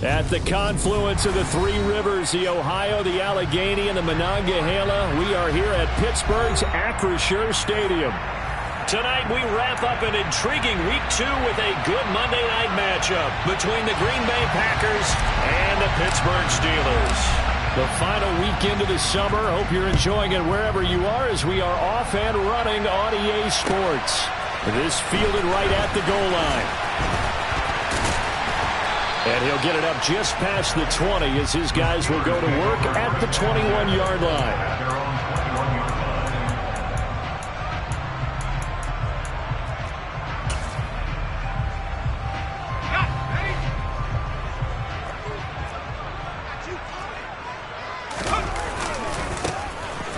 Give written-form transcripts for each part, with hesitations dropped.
At the confluence of the three rivers, the Ohio, the Allegheny, and the Monongahela, we are here at Pittsburgh's Acrisure Stadium. Tonight we wrap up an intriguing Week 2 with a good Monday night matchup between the Green Bay Packers and the Pittsburgh Steelers. The final weekend of the summer. Hope you're enjoying it wherever you are as we are off and running on EA Sports. This fielded right at the goal line. And he'll get it up just past the 20 as his guys will go to work at the 21-yard line.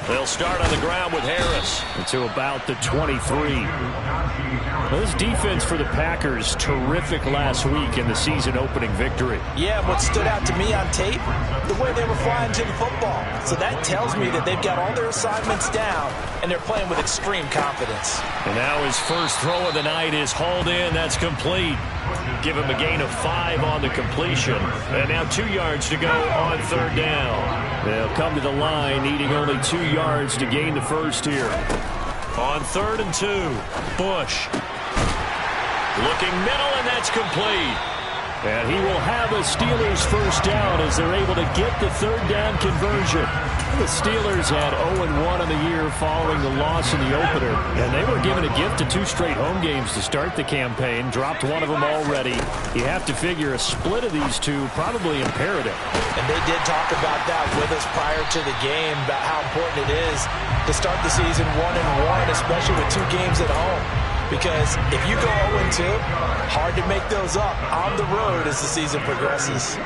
They'll start on the ground with Harris. To about the 23. This defense for the Packers, terrific last week in the season-opening victory. Yeah, what stood out to me on tape, the way they were flying to the football. So that tells me that they've got all their assignments down, and they're playing with extreme confidence. And now his first throw of the night is hauled in. That's complete. Give him a gain of 5 on the completion. And now 2 yards to go on third down. They'll come to the line, needing only 2 yards to gain the first here. On 3rd and 2, Bush. Looking middle, and that's complete. And he will have a Steelers first down as they're able to get the third down conversion. The Steelers had 0-1 in the year following the loss in the opener. And they were given a gift of 2 straight home games to start the campaign. Dropped one of them already. You have to figure a split of these two probably imperative. And they did talk about that with us prior to the game, about how important it is to start the season 1-1, especially with 2 games at home. Because if you go 0-2, hard to make those up on the road as the season progresses.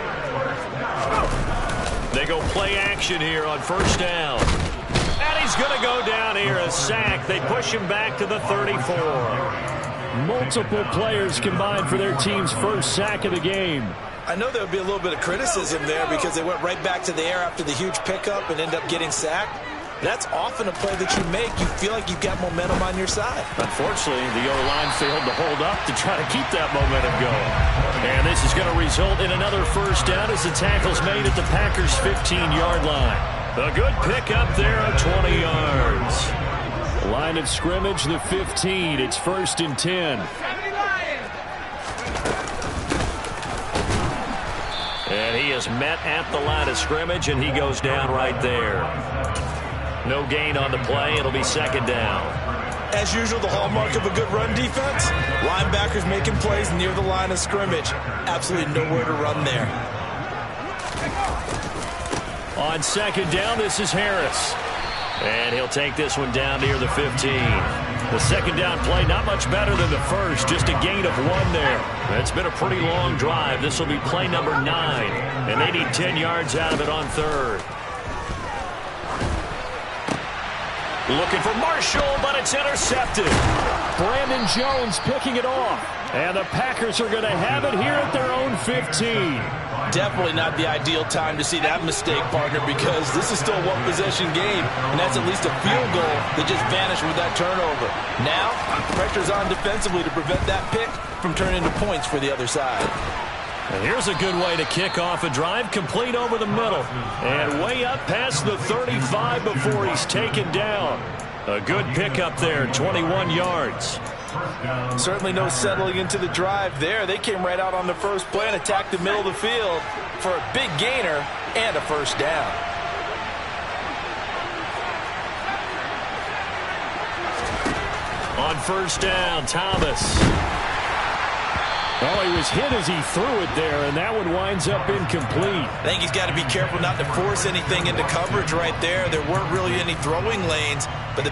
They go play action here on first down. And he's going to go down here, a sack. They push him back to the 34. Multiple players combined for their team's first sack of the game. I know there would be a little bit of criticism there because they went right back to the air after the huge pickup and end up getting sacked. That's often a play that you make. You feel like you've got momentum on your side. Unfortunately, the O-line failed to hold up to try to keep that momentum going. And this is going to result in another first down as the tackle's made at the Packers' 15-yard line. A good pickup there of 20 yards. Line of scrimmage, the 15. It's 1st and 10. And he is met at the line of scrimmage, and he goes down right there. No gain on the play. It'll be 2nd down. As usual, the hallmark of a good run defense, linebackers making plays near the line of scrimmage. Absolutely nowhere to run there. On 2nd down, this is Harris. And he'll take this one down near the 15. The 2nd down play, not much better than the first. Just a gain of 1 there. It's been a pretty long drive. This will be play number 9. And they need 10 yards out of it on 3rd. Looking for Marshall, but it's intercepted. Brandon Jones picking it off. And the Packers are going to have it here at their own 15. Definitely not the ideal time to see that mistake, partner, because this is still a one-possession game, and that's at least a field goal that just vanished with that turnover. Now, pressure's on defensively to prevent that pick from turning into points for the other side. And here's a good way to kick off a drive, complete over the middle. And way up past the 35 before he's taken down. A good pickup there, 21 yards. Certainly no settling into the drive there. They came right out on the first play and attacked the middle of the field for a big gainer and a first down. On first down, Thomas. Oh, he was hit as he threw it there, and that one winds up incomplete. I think he's got to be careful not to force anything into coverage right there. There weren't really any throwing lanes, but the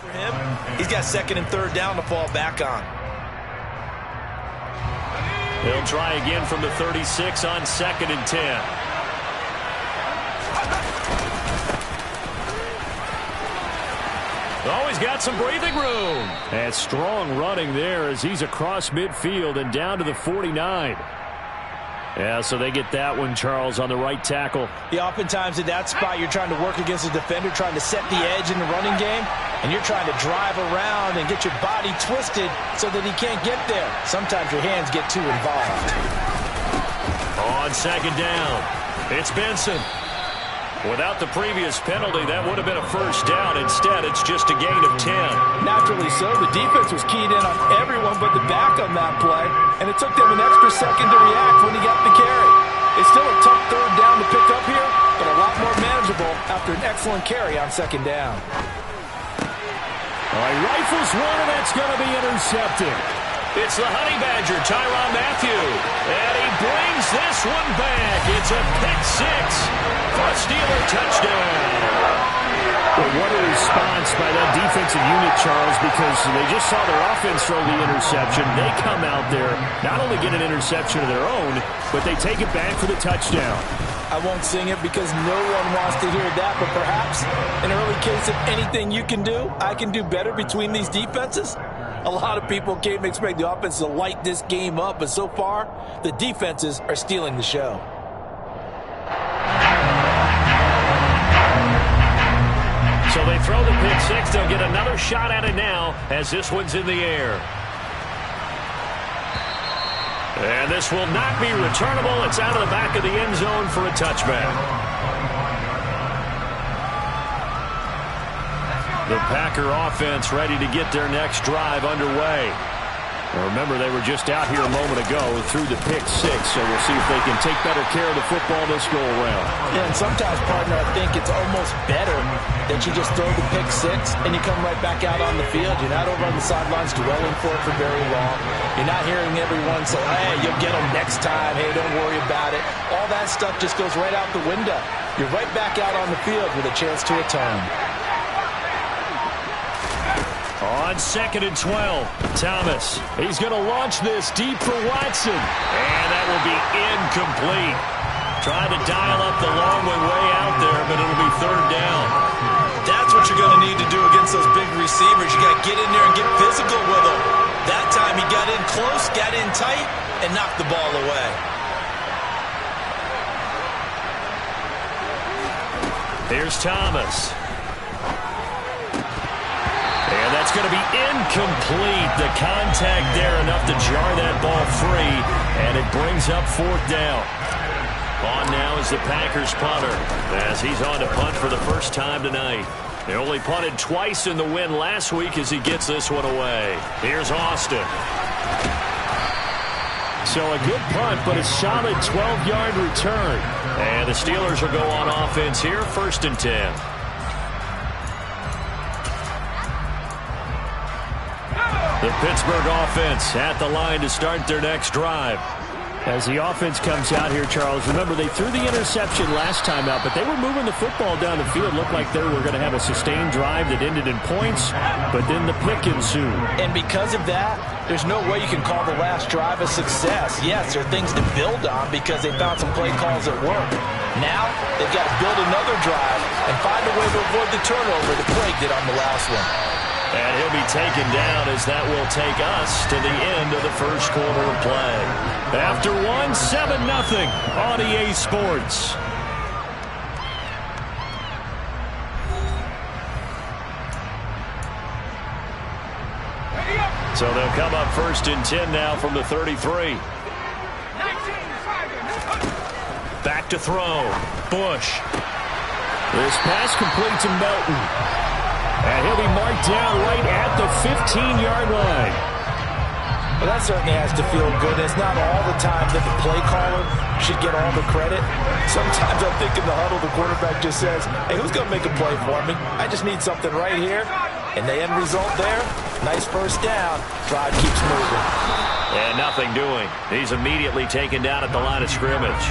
for him, he's got 2nd and 3rd down to fall back on. He'll try again from the 36 on 2nd and 10. Oh, he's got some breathing room. And strong running there as he's across midfield and down to the 49. Yeah, so they get that one, Charles, on the right tackle. Yeah, oftentimes in that spot, you're trying to work against a defender, trying to set the edge in the running game, and you're trying to drive around and get your body twisted so that he can't get there. Sometimes your hands get too involved. On second down, it's Benson. Without the previous penalty, that would have been a first down. Instead, it's just a gain of 10. Naturally so. The defense was keyed in on everyone but the back on that play, and it took them an extra second to react when he got the carry. It's still a tough third down to pick up here, but a lot more manageable after an excellent carry on second down. All right, rifles one, and that's going to be intercepted. It's the Honey Badger, Tyrann Mathieu. And he brings this one back. It's a pick six for a Steeler touchdown. Well, what a response by that defensive unit, Charles, because they just saw their offense throw the interception. They come out there, not only get an interception of their own, but they take it back for the touchdown. I won't sing it because no one wants to hear that, but perhaps an early case of anything you can do, I can do better between these defenses. A lot of people came to expect the offense to light this game up, but so far, the defenses are stealing the show. So they throw the pick six. They'll get another shot at it now as this one's in the air. And this will not be returnable. It's out of the back of the end zone for a touchback. The Packer offense ready to get their next drive underway. Now remember, they were just out here a moment ago through the pick six, so we'll see if they can take better care of the football this go-around. Yeah, and sometimes, partner, I think it's almost better that you just throw the pick six and you come right back out on the field. You're not over on the sidelines dwelling for it for very long. You're not hearing everyone say, hey, you'll get them next time. Hey, don't worry about it. All that stuff just goes right out the window. You're right back out on the field with a chance to atone. On 2nd and 12, Thomas. He's going to launch this deep for Watson. And that will be incomplete. Trying to dial up the long way out there, but it'll be third down. That's what you're going to need to do against those big receivers. You got to get in there and get physical with them. That time he got in close, got in tight, and knocked the ball away. Here's Thomas. And that's going to be incomplete. The contact there enough to jar that ball free, and it brings up fourth down. On now is the Packers punter, as he's on to punt for the first time tonight. They only punted twice in the win last week as he gets this one away. Here's Austin. So a good punt, but a solid 12-yard return. And the Steelers will go on offense here, 1st and 10. The Pittsburgh offense at the line to start their next drive. As the offense comes out here, Charles, remember they threw the interception last time out, but they were moving the football down the field. Looked like they were going to have a sustained drive that ended in points, but then the pick ensued. And because of that, there's no way you can call the last drive a success. Yes, there are things to build on because they found some play calls that work. Now, they've got to build another drive and find a way to avoid the turnover that plagued it on the last one. And he'll be taken down as that will take us to the end of the first quarter of play. After 7-0 on EA Sports. So they'll come up 1st and 10 now from the 33. Back to throw. Bush. This pass complete to Melton. And he'll be marked down right at the 15-yard line. Well, that certainly has to feel good. It's not all the time that the play caller should get all the credit. Sometimes I think in the huddle, the quarterback just says, hey, who's going to make a play for me? I just need something right here. And the end result there, nice first down. Drive keeps moving. And nothing doing. He's immediately taken down at the line of scrimmage.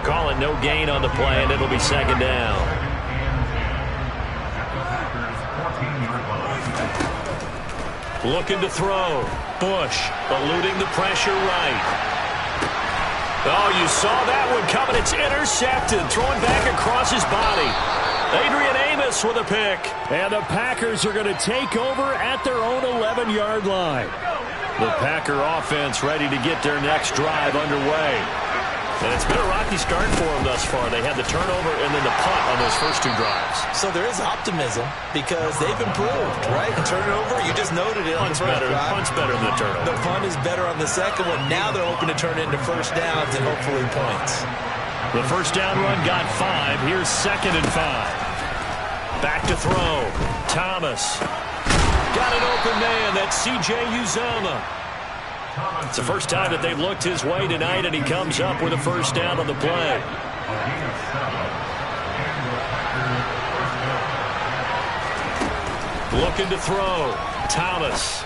Calling no gain on the play, and it'll be 2nd down. Looking to throw. Bush eluding the pressure right. Oh, you saw that one coming. It's intercepted. Throwing back across his body. Adrian Amos with a pick. And the Packers are going to take over at their own 11-yard line. The Packer offense ready to get their next drive underway. And it's been a rocky start for them thus far. They had the turnover and then the punt on those first 2 drives. So there is optimism because they've improved, right? And turnover, you just noted it on the first drive. Punt's better than the turnover. The punt is better on the second one. Now they're hoping to turn it into first downs and hopefully points. The first down run got 5. Here's 2nd and 5. Back to throw. Thomas. Got an open man. That's C.J. Uzomah. It's the first time that they've looked his way tonight, and he comes up with a first down on the play. Looking to throw. Thomas.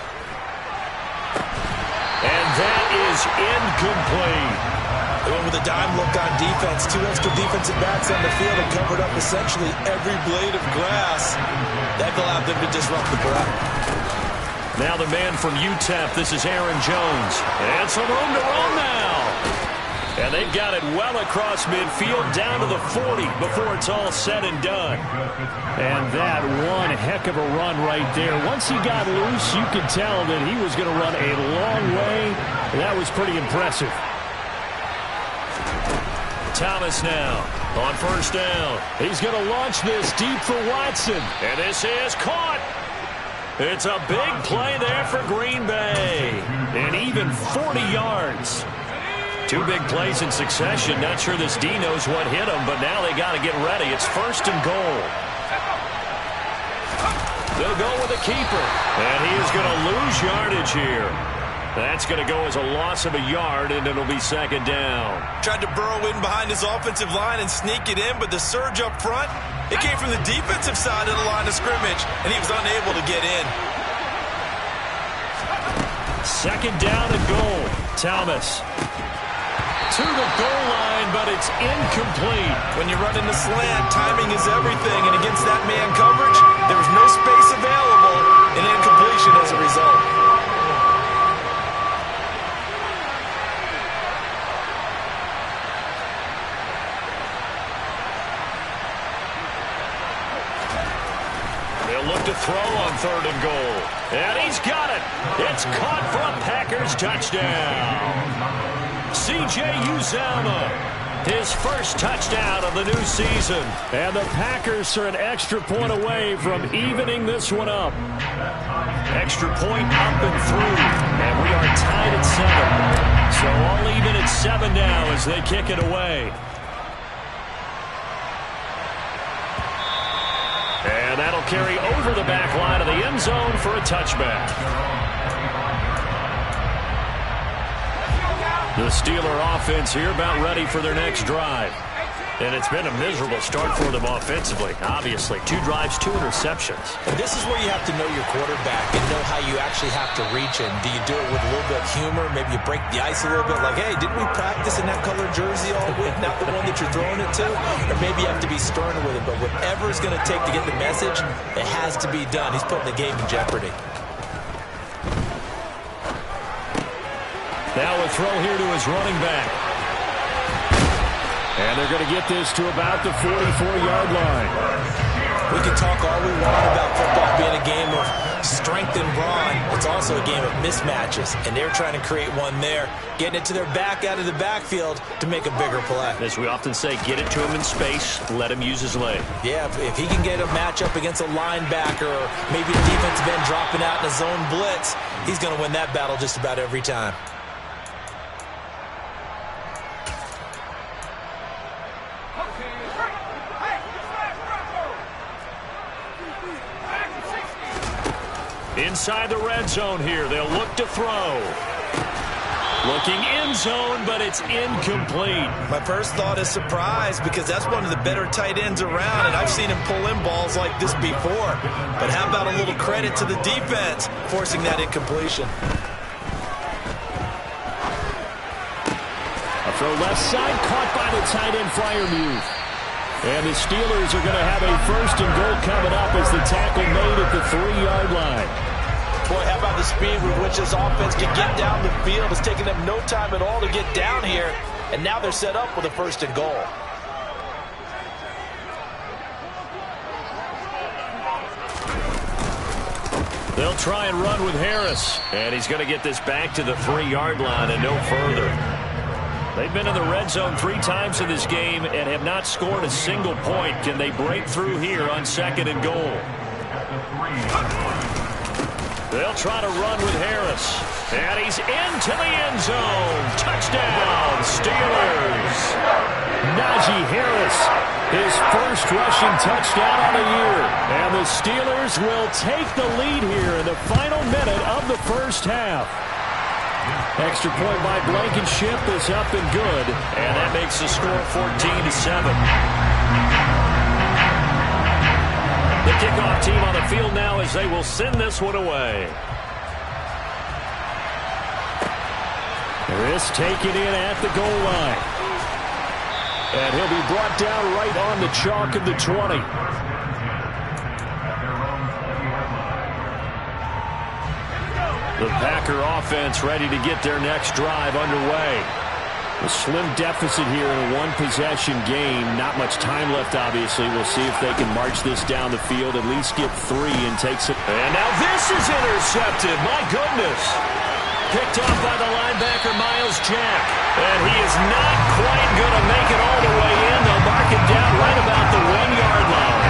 And that is incomplete. They went with a dime look on defense. 2 extra defensive backs on the field and covered up essentially every blade of grass. That allowed them to disrupt the play. Now the man from UTEP, this is Aaron Jones. And some room to run now. And they've got it well across midfield down to the 40 before it's all said and done. And that one heck of a run right there. Once he got loose, you could tell that he was going to run a long way. That was pretty impressive. Thomas now on first down. He's going to launch this deep for Watson. And this is caught. It's a big play there for Green Bay. And even 40 yards. 2 big plays in succession. Not sure this D knows what hit him, but now they got to get ready. It's 1st and goal. They'll go with a keeper. And he is going to lose yardage here. That's going to go as a loss of a yard, and it'll be 2nd down. Tried to burrow in behind his offensive line and sneak it in, but the surge up front, it came from the defensive side of the line of scrimmage, and he was unable to get in. 2nd down and goal. Thomas to the goal line, but it's incomplete. When you're running the slant, timing is everything, and against that man coverage, there was no space available, and incompletion as a result. They'll look to throw on 3rd and goal. And he's got it. It's caught for a Packers touchdown. C.J. Uzomah, his first touchdown of the new season. And the Packers are an extra point away from evening this one up. Extra point up and through. And we are tied at 7. So all even at 7 now as they kick it away. And that'll carry over the back line of the end zone for a touchback. The Steeler offense here about ready for their next drive. And it's been a miserable start for them offensively, obviously. 2 drives, 2 interceptions. And this is where you have to know your quarterback and know how you actually have to reach him. Do you do it with a little bit of humor? Maybe you break the ice a little bit, like, hey, didn't we practice in that colored jersey all week, not the one that you're throwing it to? Or maybe you have to be stern with it. But whatever it's going to take to get the message, it has to be done. He's putting the game in jeopardy. Now a throw here to his running back. And they're going to get this to about the 44-yard line. We can talk all we want about football being a game of strength and brawn. It's also a game of mismatches, and they're trying to create one there, getting it to their back out of the backfield to make a bigger play. As we often say, get it to him in space, let him use his leg. Yeah, if he can get a matchup against a linebacker or maybe a defensive end dropping out in a zone blitz, he's going to win that battle just about every time. Inside the red zone here, they'll look to throw. Looking end zone, but it's incomplete. My first thought is surprise because that's one of the better tight ends around, and I've seen him pull in balls like this before. But how about a little credit to the defense forcing that incompletion? A throw left side, caught by the tight end Freiermuth. And the Steelers are going to have a 1st and goal coming up as the tackle made at the 3-yard line. Boy, how about the speed with which this offense can get down the field? It's taking them no time at all to get down here, and now they're set up with a 1st and goal. They'll try and run with Harris. And he's going to get this back to the 3-yard line and no further. They've been in the red zone 3 times in this game and have not scored a single point. Can they break through here on 2nd and goal? They'll try to run with Harris. And he's into the end zone. Touchdown, Steelers. Najee Harris, his first rushing touchdown of the year. And the Steelers will take the lead here in the final minute of the first half. Extra point by Blankenship is up and good. And that makes the score 14-7. The kickoff team on the field now as they will send this one away. This taken in at the goal line. And he'll be brought down right on the chalk of the 20. The Packer offense ready to get their next drive underway. A slim deficit here in a one-possession game. Not much time left, obviously. We'll see if they can march this down the field, at least get 3 and take some. And now this is intercepted. My goodness. Picked off by the linebacker, Miles Jack. And he is not quite going to make it all the way in. They'll mark it down right about the 1-yard line.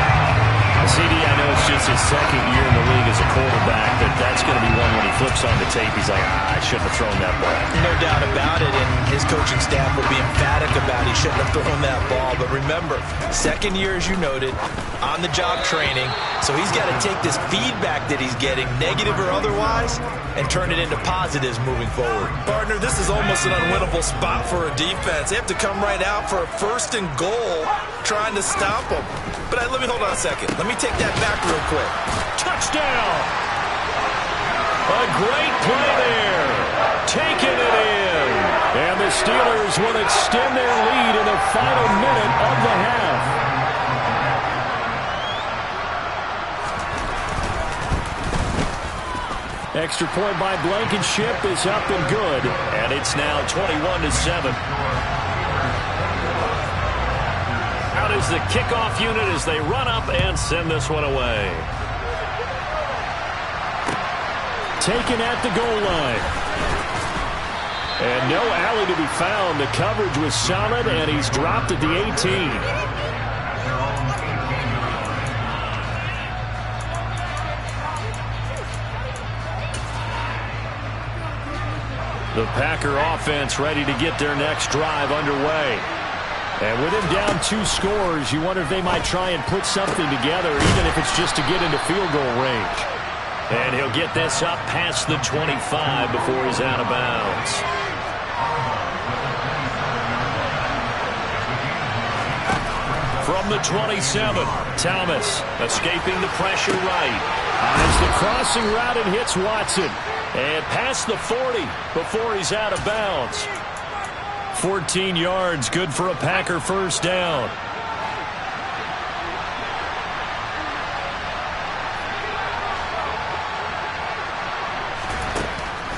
CD, I know it's just his 2nd year in the league as a quarterback, but that's going to be one when he flips on the tape. He's like, I shouldn't have thrown that ball. No doubt about it, and his coaching staff will be emphatic about he shouldn't have thrown that ball. But remember, 2nd year, as you noted, on-the-job training, so he's got to take this feedback that he's getting, negative or otherwise, and turn it into positives moving forward. Partner, this is almost an unwinnable spot for a defense. They have to come right out for a 1st and goal, trying to stop them. But let me hold on a second. Let me take that back real quick. Touchdown! A great play there. Taking it in. And the Steelers will extend their lead in the final minute of the half. Extra point by Blankenship is up and good. And it's now 21-7. Out is the kickoff unit as they run up and send this one away. Taken at the goal line. And no alley to be found. The coverage was solid, and he's dropped at the 18. The Packer offense ready to get their next drive underway. And with him down 2 scores, you wonder if they might try and put something together, even if it's just to get into field goal range. And he'll get this up past the 25 before he's out of bounds. From the 27, Thomas escaping the pressure right. As the crossing route and hits Watson. And past the 40 before he's out of bounds. 14 yards, good for a Packer first down.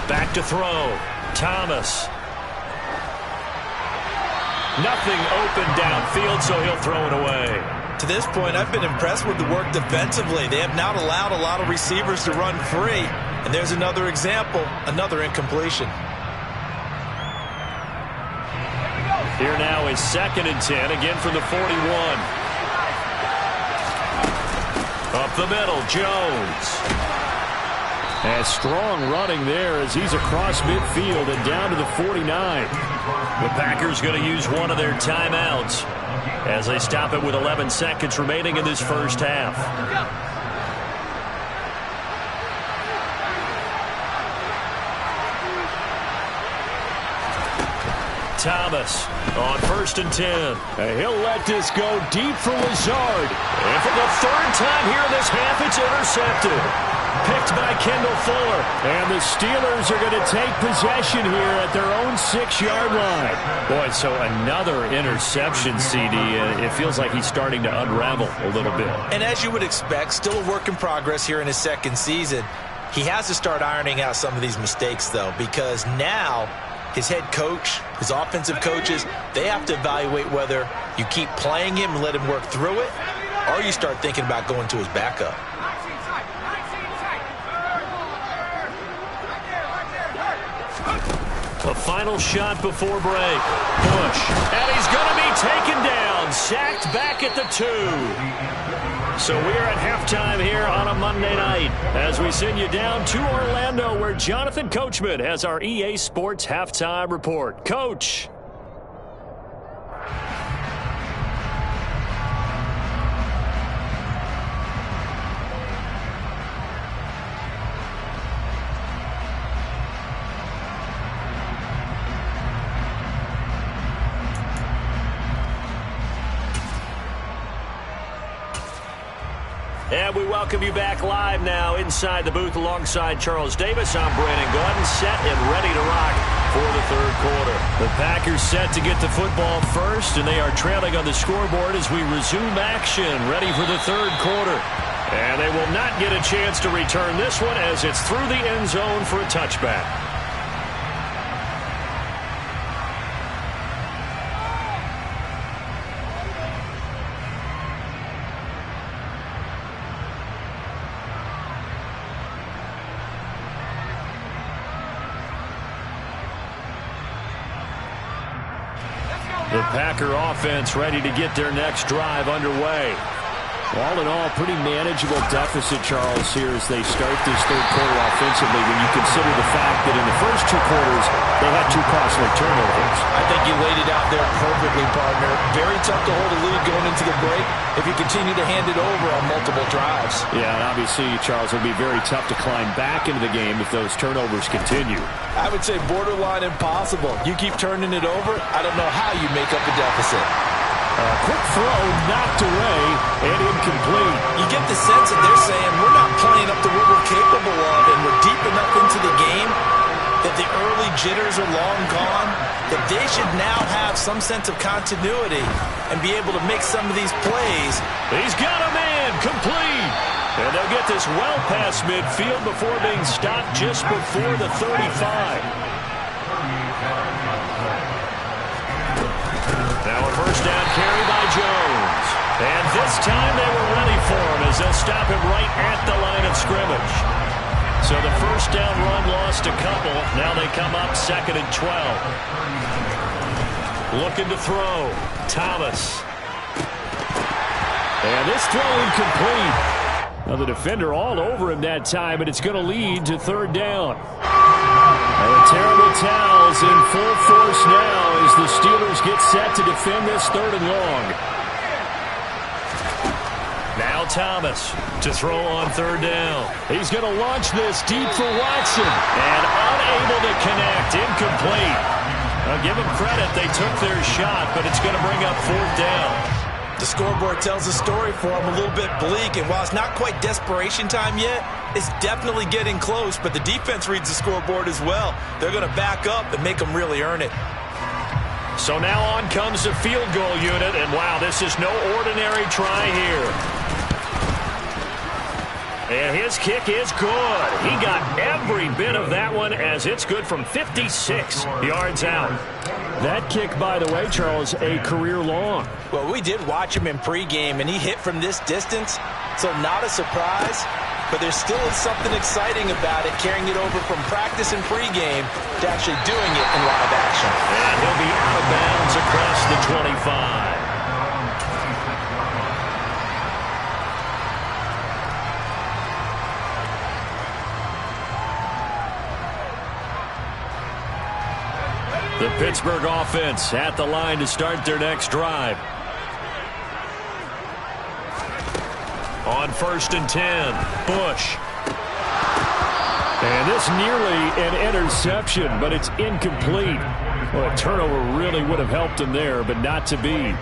Back to throw. Thomas. Nothing open downfield, so he'll throw it away. To this point, I've been impressed with the work defensively. They have not allowed a lot of receivers to run free. And there's another example, another incompletion. Here now is 2nd and 10, again from the 41. Up the middle, Jones. And strong running there as he's across midfield and down to the 49. The Packers going to use one of their timeouts as they stop it with 11 seconds remaining in this first half. Thomas on 1st and 10. And he'll let this go deep for Lazard. And for the 3rd time here in this half, it's intercepted. Picked by Kendall Fuller. And the Steelers are going to take possession here at their own 6-yard line. Boy, so another interception, CD. And it feels like he's starting to unravel a little bit. And as you would expect, still a work in progress here in his 2nd season. He has to start ironing out some of these mistakes, though, because now his head coach, his offensive coaches, they have to evaluate whether you keep playing him and let him work through it, or you start thinking about going to his backup. A final shot before break. Bush. And he's going to be taken down. Sacked back at the 2. So we're at halftime here on a Monday night as we send you down to Orlando where Jonathan Coachman has our EA Sports Halftime Report. Coach. And we welcome you back live now inside the booth alongside Charles Davis. I'm Brandon Gordon, set and ready to rock for the third quarter. The Packers set to get the football first, and they are trailing on the scoreboard as we resume action, ready for the third quarter. And they will not get a chance to return this one as it's through the end zone for a touchback. The Packer offense ready to get their next drive underway. All in all, pretty manageable deficit, Charles, here as they start this third quarter offensively when you consider the fact that in the first 2 quarters, they had 2 costly turnovers. I think you laid it out there perfectly, partner. Very tough to hold a lead going into the break if you continue to hand it over on multiple drives. Yeah, and obviously, Charles, it'll be very tough to climb back into the game if those turnovers continue. I would say borderline impossible. You keep turning it over, I don't know how you make up a deficit. Quick throw knocked away and incomplete. You get the sense that they're saying we're not playing up to what we're capable of, and we're deep enough into the game that the early jitters are long gone, that they should now have some sense of continuity and be able to make some of these plays. He's got a man complete. And they'll get this well past midfield before being stopped just before the 35. Now a first down carry by Jones. And this time they were ready for him as they'll stop him right at the line of scrimmage. So the first down run lost a couple. Now they come up 2nd and 12. Looking to throw. Thomas. And this throw incomplete. Now the defender all over him that time, and it's going to lead to 3rd down. And the terrible towels in full force now as the Steelers get set to defend this 3rd and long. Now Thomas to throw on 3rd down. He's going to launch this deep for Watson. And unable to connect. Incomplete. I'll give them credit. They took their shot, but it's going to bring up 4th down. The scoreboard tells a story for them a little bit bleak, and while it's not quite desperation time yet, it's definitely getting close, but the defense reads the scoreboard as well. They're going to back up and make them really earn it. So now on comes the field goal unit, and wow, this is no ordinary try here. And his kick is good. He got every bit of that one as it's good from 56 yards out. That kick, by the way, Charles, a career long. Well, we did watch him in pregame, and he hit from this distance, so not a surprise. But there still is something exciting about it, carrying it over from practice and pregame to actually doing it in live action. And he'll be out of bounds across the 25. The Pittsburgh offense at the line to start their next drive. On 1st and 10, Bush. And this nearly an interception, but it's incomplete. Well, a turnover really would have helped him there, but not to be.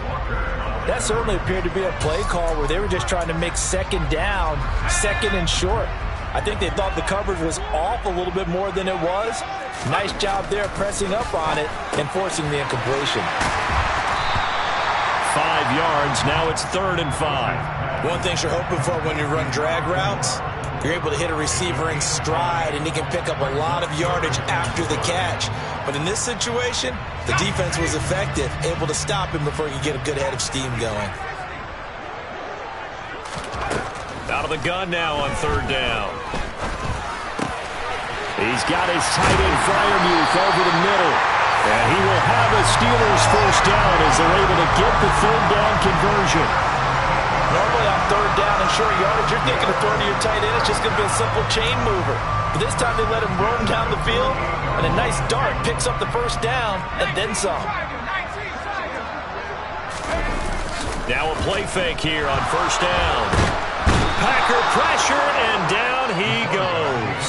That certainly appeared to be a play call where they were just trying to make 2nd down, 2nd and short. I think they thought the coverage was off a little bit more than it was. Nice job there pressing up on it and forcing the incompletion. 5 yards, now it's 3rd and 5. One thing you're hoping for when you run drag routes, you're able to hit a receiver in stride and he can pick up a lot of yardage after the catch. But in this situation, the defense was effective, able to stop him before he could get a good head of steam going. Out of the gun now on 3rd down. He's got his tight end Freiermuth over the middle. Steelers first down as they're able to get the third down conversion. Normally on third down and short yardage, you're thinking of throwing to your tight end. It's just going to be a simple chain mover. But this time they let him roam down the field, and a nice dart picks up the first down and then some. Now a play fake here on first down. Packer pressure, and down he goes.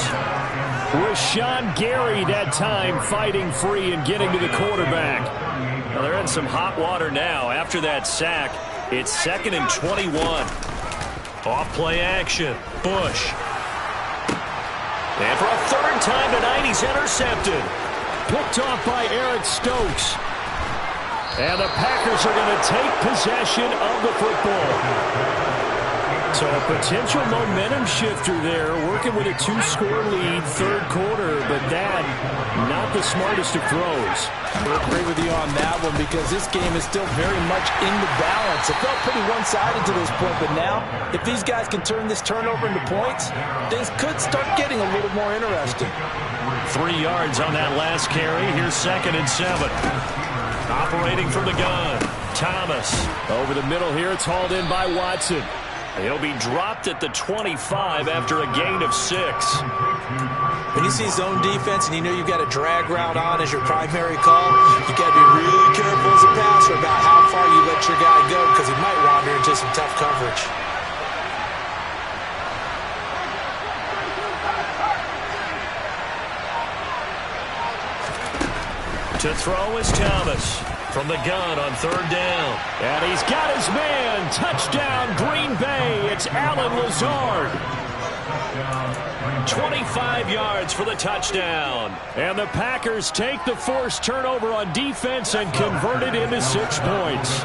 Rashawn Gary that time fighting free and getting to the quarterback. Well, they're in some hot water now after that sack. It's 2nd and 21. Off play action. Bush. And for a third time tonight, he's intercepted. Picked off by Eric Stokes. And the Packers are going to take possession of the football. So a potential momentum shifter there, working with a 2-score lead, third quarter, but that, not the smartest of throws. I agree with you on that one because this game is still very much in the balance. It felt pretty one-sided to this point, but now, if these guys can turn this turnover into points, things could start getting a little more interesting. 3 yards on that last carry. Here's 2nd and 7. Operating from the gun. Thomas over the middle here. It's hauled in by Watson. He'll be dropped at the 25 after a gain of 6. When you see zone defense and you know you've got a drag route on as your primary call, you got to be really careful as a passer about how far you let your guy go because he might wander into some tough coverage. To throw is Thomas from the gun on third down. And he's got his man. Touchdown, Green Bay. It's Allen Lazard. 25 yards for the touchdown. And the Packers take the forced turnover on defense and convert it into 6 points.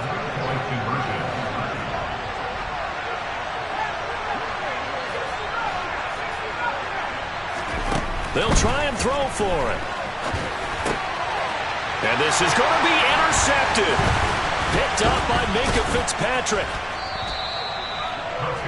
They'll try and throw for it. And this is going to be intercepted. Picked up by Minkah Fitzpatrick.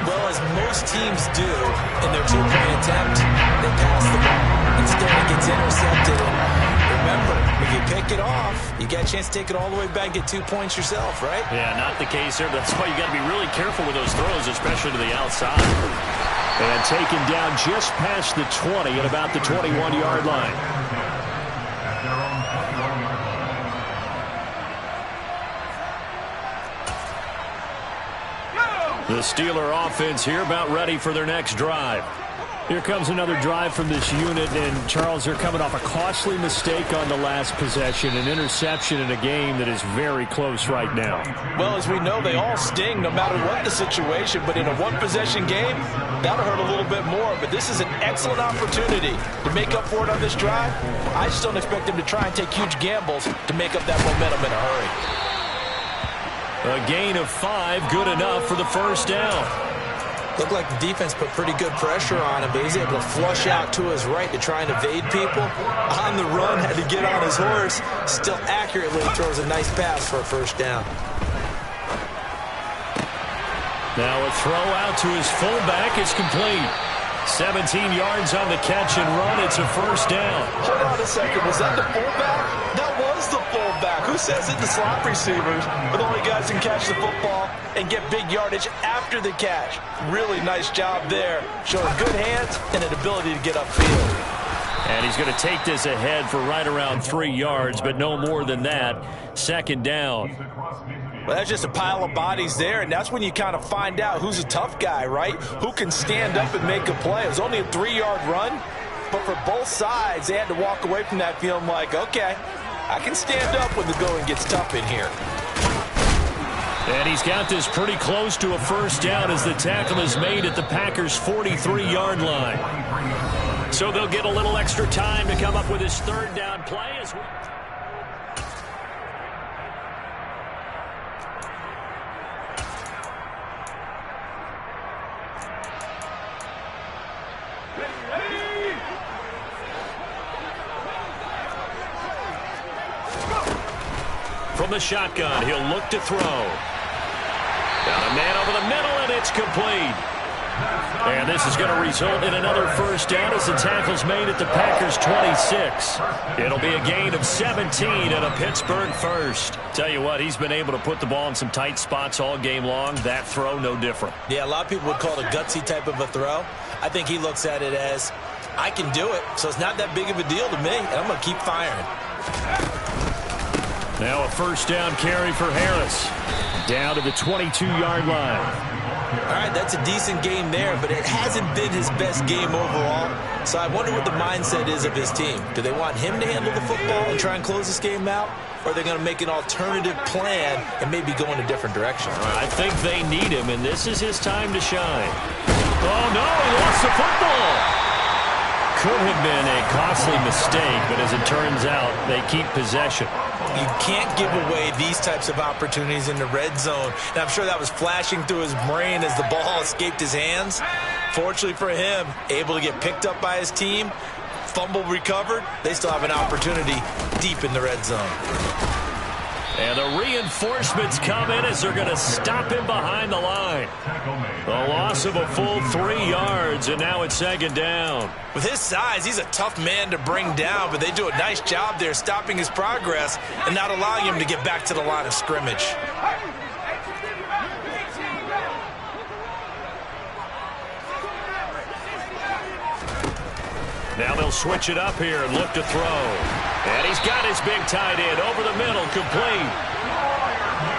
Well, as most teams do in their two-point attempt, they pass the ball. Instead, it gets intercepted. And remember, if you pick it off, you get a chance to take it all the way back and get 2 points yourself, right? Yeah, not the case there. That's why you got to be really careful with those throws, especially to the outside. And taken down just past the 20 at about the 21-yard line. The Steeler offense here about ready for their next drive. Here comes another drive from this unit, and Charles, they're coming off a costly mistake on the last possession, an interception in a game that is very close right now. Well, as we know, they all sting no matter what the situation, but in a one-possession game, that'll hurt a little bit more. But this is an excellent opportunity to make up for it on this drive. I just don't expect them to try and take huge gambles to make up that momentum in a hurry. A gain of 5, good enough for the first down. Looked like the defense put pretty good pressure on him, but he's able to flush out to his right to try and evade people. On the run, had to get on his horse. Still accurately throws a nice pass for a first down. Now a throw out to his fullback is complete. 17 yards on the catch and run. It's a first down. Hold on a second. Was that the fullback? That was the fullback. Who says it? The slot receivers are the only guys who can catch the football and get big yardage after the catch. Really nice job there. Showing good hands and an ability to get upfield. And he's going to take this ahead for right around 3 yards, but no more than that. Second down. Well, that's just a pile of bodies there, and that's when you kind of find out who's a tough guy, right? Who can stand up and make a play. It was only a 3-yard run, but for both sides, they had to walk away from that feeling like, okay, I can stand up when the going gets tough in here. And he's got this pretty close to a first down as the tackle is made at the Packers' 43-yard line. So they'll get a little extra time to come up with his third down play as well. From the shotgun, he'll look to throw. Got a man over the middle, and it's complete. And this is going to result in another first down as the tackle's made at the Packers' 26. It'll be a gain of 17 and a Pittsburgh first. Tell you what, he's been able to put the ball in some tight spots all game long. That throw, no different. Yeah, a lot of people would call it a gutsy type of a throw. I think he looks at it as, I can do it, so it's not that big of a deal to me, and I'm going to keep firing. Now a first down carry for Harris. Down to the 22-yard line. All right, that's a decent game there, but it hasn't been his best game overall. So I wonder what the mindset is of his team. Do they want him to handle the football and try and close this game out? Or are they going to make an alternative plan and maybe go in a different direction? I think they need him, and this is his time to shine. Oh, no, he lost the football. Could have been a costly mistake, but as it turns out, they keep possession. You can't give away these types of opportunities in the red zone. And I'm sure that was flashing through his brain as the ball escaped his hands. Fortunately for him, able to get picked up by his team, fumble recovered. They still have an opportunity deep in the red zone. And the reinforcements come in as they're going to stop him behind the line. The loss of a full 3 yards, and now it's second down. With his size, he's a tough man to bring down, but they do a nice job there stopping his progress and not allowing him to get back to the line of scrimmage. Now they'll switch it up here and look to throw. And he's got his big tight end over the middle, complete.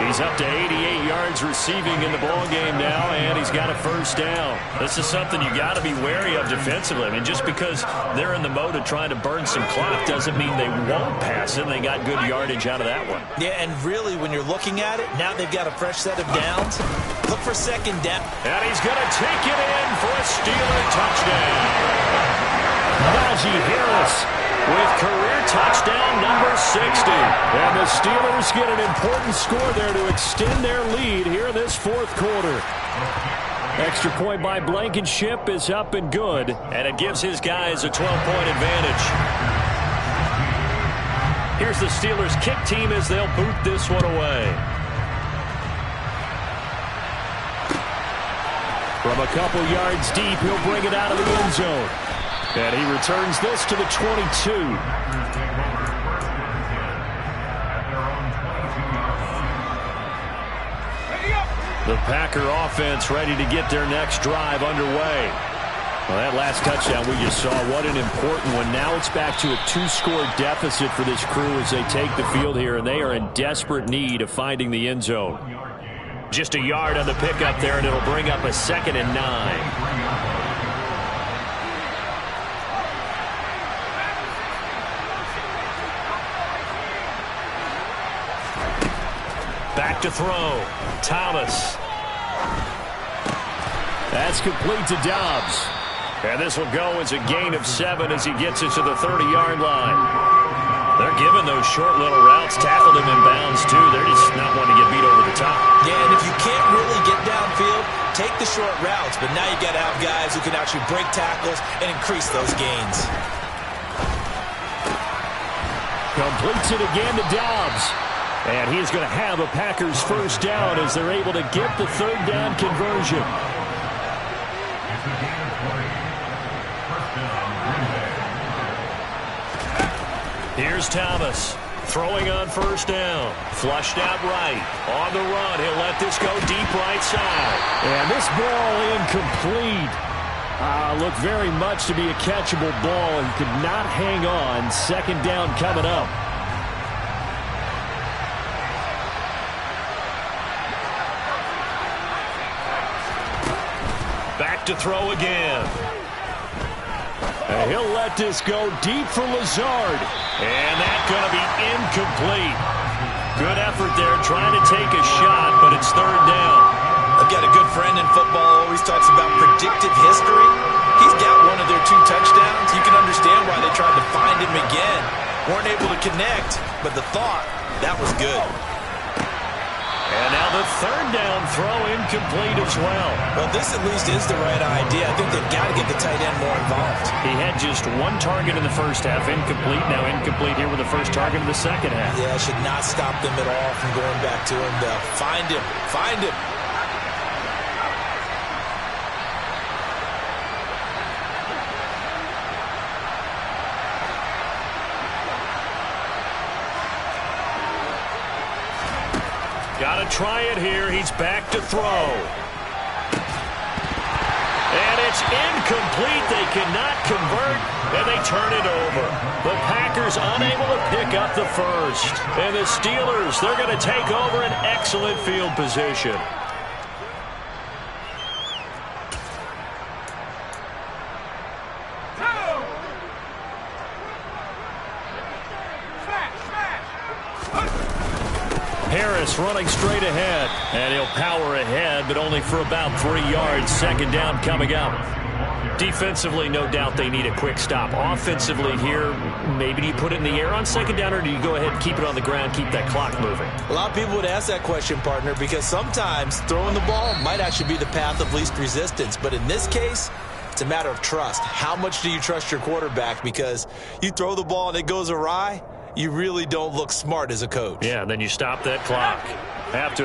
He's up to 88 yards receiving in the ballgame now, and he's got a first down. This is something you got to be wary of defensively. I mean, just because they're in the mode of trying to burn some clock doesn't mean they won't pass it. They got good yardage out of that one. Yeah, and really, when you're looking at it, now they've got a fresh set of downs. Look for second down. And he's going to take it in for a Steeler touchdown. Najee Harris with career touchdown number 60. And the Steelers get an important score there to extend their lead here in this fourth quarter. Extra point by Blankenship is up and good, and it gives his guys a 12-point advantage. Here's the Steelers kick team as they'll boot this one away. From a couple yards deep, he'll bring it out of the end zone. And he returns this to the 22. The Packer offense ready to get their next drive underway. Well, that last touchdown we just saw, what an important one. Now it's back to a 2-score deficit for this crew as they take the field here, and they are in desperate need of finding the end zone. Just a yard on the pickup there, and it'll bring up a 2nd and 9. Back to throw. Thomas. That's complete to Dobbs. And this will go as a gain of 7 as he gets it to the 30-yard line. They're giving those short little routes, tackled him in bounds too. They're just not wanting to get beat over the top. Yeah, and if you can't really get downfield, take the short routes. But now you got to have guys who can actually break tackles and increase those gains. Completes it again to Dobbs. And he's going to have a Packers first down as they're able to get the third down conversion. Here's Thomas throwing on first down. Flushed out right. On the run. He'll let this go deep right side. And this ball incomplete. Looked very much to be a catchable ball and could not hang on. Second down coming up. To throw again. And he'll let this go deep for Lazard. And that's going to be incomplete. Good effort there trying to take a shot, but it's third down. I've got a good friend in football, always talks about predictive history. He's got one of their 2 touchdowns. You can understand why they tried to find him again. Weren't able to connect, but the thought, that was good. And now the third down throw incomplete as well. Well, this at least is the right idea. I think they've got to get the tight end more involved. He had just 1 target in the first half, incomplete. Now incomplete here with the first target in the second half. Yeah, should not stop them at all from going back to him. Find him. Find him. Got to try it here. He's back to throw. And it's incomplete. They cannot convert, and they turn it over. The Packers unable to pick up the first. And the Steelers, they're going to take over an excellent field position. Harris running straight ahead, and he'll power ahead, but only for about 3 yards. Second down coming up. Defensively, no doubt they need a quick stop. Offensively here, maybe do you put it in the air on second down, or do you go ahead and keep it on the ground, keep that clock moving? A lot of people would ask that question, partner, because sometimes throwing the ball might actually be the path of least resistance. But in this case, it's a matter of trust. How much do you trust your quarterback? Because you throw the ball and it goes awry, you really don't look smart as a coach. Yeah, then you stop that clock. Have to